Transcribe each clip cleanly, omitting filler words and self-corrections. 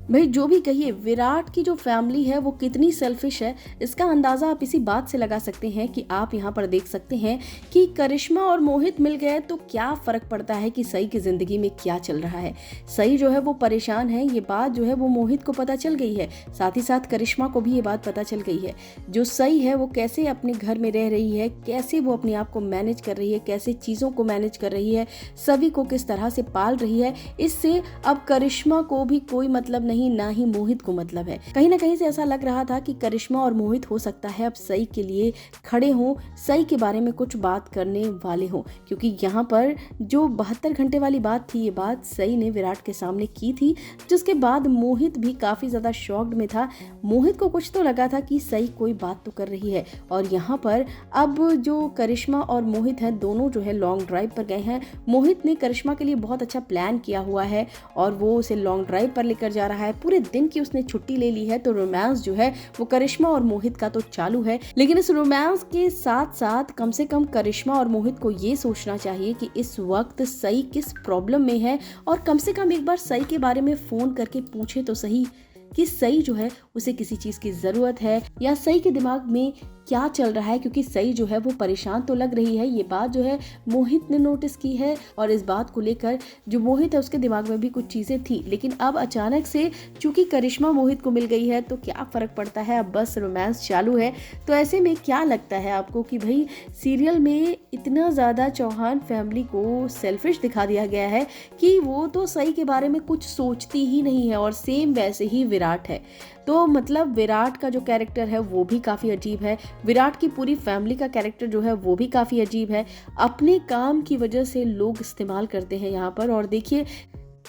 भाई जो भी कहिए, विराट की जो फैमिली है वो कितनी सेल्फिश है, इसका अंदाज़ा आप इसी बात से लगा सकते हैं कि आप यहाँ पर देख सकते हैं कि करिश्मा और मोहित मिल गए तो क्या फ़र्क पड़ता है कि सई की ज़िंदगी में क्या चल रहा है। सई जो है वो परेशान है, ये बात जो है वो मोहित को पता चल गई है, साथ ही साथ करिश्मा को भी ये बात पता चल गई है। जो सई है वो कैसे अपने घर में रह रही है, कैसे वो अपने आप को मैनेज कर रही है, कैसे चीज़ों को मैनेज कर रही है, सभी को किस तरह से पाल रही है, इससे अब करिश्मा को भी कोई मतलब नहीं, ना ही मोहित को मतलब है। कहीं ना कहीं से ऐसा लग रहा था कि करिश्मा और मोहित हो सकता है अब सई के लिए खड़े हों, सई के बारे में कुछ बात करने वाले हों, क्योंकि यहाँ पर जो 72 घंटे वाली बात थी, ये बात सई ने विराट के सामने की थी, जिसके बाद मोहित भी काफी ज्यादा शॉक्ड में था। मोहित को कुछ तो लगा था कि सई कोई बात तो कर रही है। और यहाँ पर अब जो करिश्मा और मोहित हैं, दोनों जो है लॉन्ग ड्राइव पर गए हैं। मोहित ने करिश्मा के लिए बहुत अच्छा प्लान किया हुआ है और वो उसे लॉन्ग ड्राइव पर लेकर जा रहा है। पूरे दिन की उसने छुट्टी ले ली है, तो रोमांस जो है वो करिश्मा और मोहित का तो चालू है। लेकिन इस रोमांस के साथ साथ कम से कम करिश्मा और मोहित को ये सोचना चाहिए कि इस वक्त सई किस प्रॉब्लम में है, और कम से कम एक बार सई के बारे में फोन करके पूछे तो सही कि सई जो है उसे किसी चीज की जरूरत है या सई के दिमाग में क्या चल रहा है, क्योंकि सई जो है वो परेशान तो लग रही है। ये बात जो है मोहित ने नोटिस की है और इस बात को लेकर जो मोहित है उसके दिमाग में भी कुछ चीजें थी, लेकिन अब अचानक से चूंकि करिश्मा मोहित को मिल गई है तो क्या फर्क पड़ता है, अब बस रोमांस चालू है। तो ऐसे में क्या लगता है आपको कि भाई सीरियल में इतना ज्यादा चौहान फैमिली को सेल्फिश दिखा दिया गया है कि वो तो सई के बारे में कुछ सोचती ही नहीं है, और सेम वैसे ही विराट है। तो मतलब विराट का जो कैरेक्टर है वो भी काफ़ी अजीब है, विराट की पूरी फैमिली का कैरेक्टर जो है वो भी काफ़ी अजीब है। अपने काम की वजह से लोग इस्तेमाल करते हैं यहाँ पर। और देखिए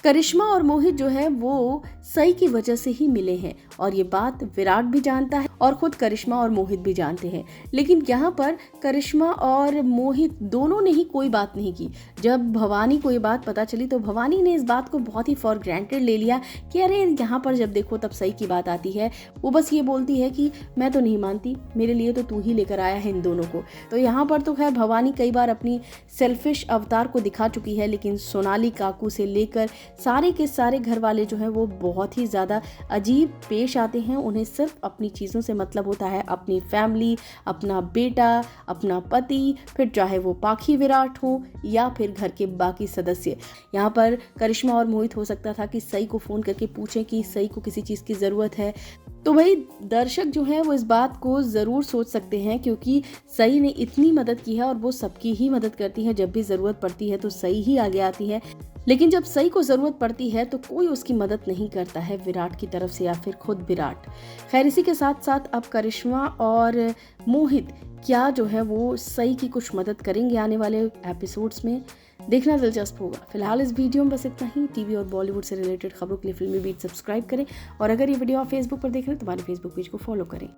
करिश्मा और मोहित जो है वो सई की वजह से ही मिले हैं, और ये बात विराट भी जानता है और खुद करिश्मा और मोहित भी जानते हैं। लेकिन यहाँ पर करिश्मा और मोहित दोनों ने ही कोई बात नहीं की। जब भवानी को ये बात पता चली तो भवानी ने इस बात को बहुत ही फॉर ग्रांटेड ले लिया कि अरे यहाँ पर जब देखो तब सई की बात आती है, वो बस ये बोलती है कि मैं तो नहीं मानती, मेरे लिए तो तू ही लेकर आया है इन दोनों को। तो यहाँ पर तो खैर भवानी कई बार अपनी सेल्फिश अवतार को दिखा चुकी है, लेकिन सोनाली काकू से लेकर सारे के सारे घर वाले जो हैं वो बहुत ही ज़्यादा अजीब पेश आते हैं। उन्हें सिर्फ अपनी चीज़ों से मतलब होता है, अपनी फैमिली, अपना बेटा, अपना पति, फिर चाहे वो पाखी विराट हो या फिर घर के बाकी सदस्य। यहाँ पर करिश्मा और मोहित हो सकता था कि सई को फ़ोन करके पूछें कि सई को किसी चीज़ की ज़रूरत है। तो भाई दर्शक जो हैं वो इस बात को ज़रूर सोच सकते हैं, क्योंकि सई ने इतनी मदद की है और वो सबकी ही मदद करती है। जब भी ज़रूरत पड़ती है तो सई ही आगे आती है, लेकिन जब सई को ज़रूरत पड़ती है तो कोई उसकी मदद नहीं करता है विराट की तरफ से या फिर खुद विराट। खैर इसी के साथ साथ अब करिश्मा और मोहित क्या जो है वो सई की कुछ मदद करेंगे आने वाले एपिसोड्स में, देखना दिलचस्प होगा। फिलहाल इस वीडियो में बस इतना ही। टीवी और बॉलीवुड से रिलेटेड खबरों के लिए फिल्मी बीट सब्सक्राइब करें, और अगर ये वीडियो आप फेसबुक पर देख रहे हैं तो हमारे फेसबुक पेज को फॉलो करें।